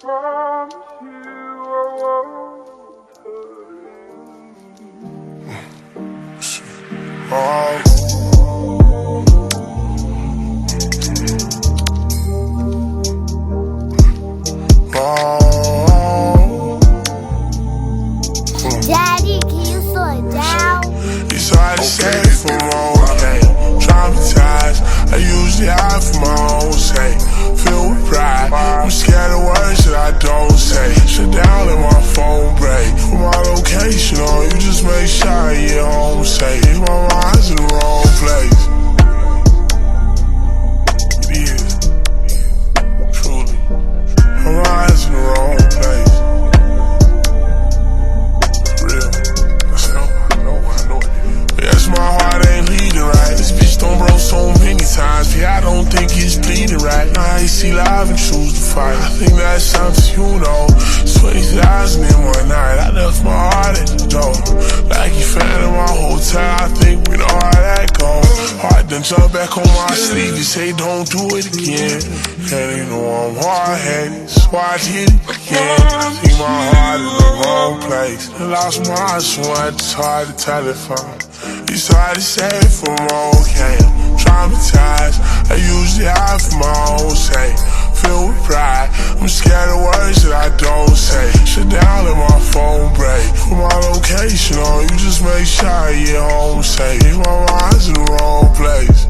promise you I won't hurt you. Daddy, can you slow it down? It's hard to say from okay. Traumatized, I usually hide from my own sake. Filled with pride, I'm scared of words that I don't say. Shut down, let my phone break. Put my location on, you just make sure I get home safe. My mind's in the wrong place. It is, truly. My mind's in the wrong place. My heart ain't leading right. This bitch done broke so many times. Yeah, I don't think it's bleeding right. I ain't see live and choose to fight. I think that's something you know. 20,000 in one night. I left my heart at the door. Like you found in my hotel. I think we know how that goes. Heart done jump back on my sleeve. You say don't do it again. And you know I'm hard-headed, so I did it again. I think my heart in the wrong place. I lost my heart, so it's hard to tell if I'm. It's hard to say from okay. I'm traumatized, I usually hide from my own sake. Filled with pride, I'm scared of words that I don't say. Shut down, let my phone break. Put my location on, you just make sure I get home safe. My mind's in the wrong place.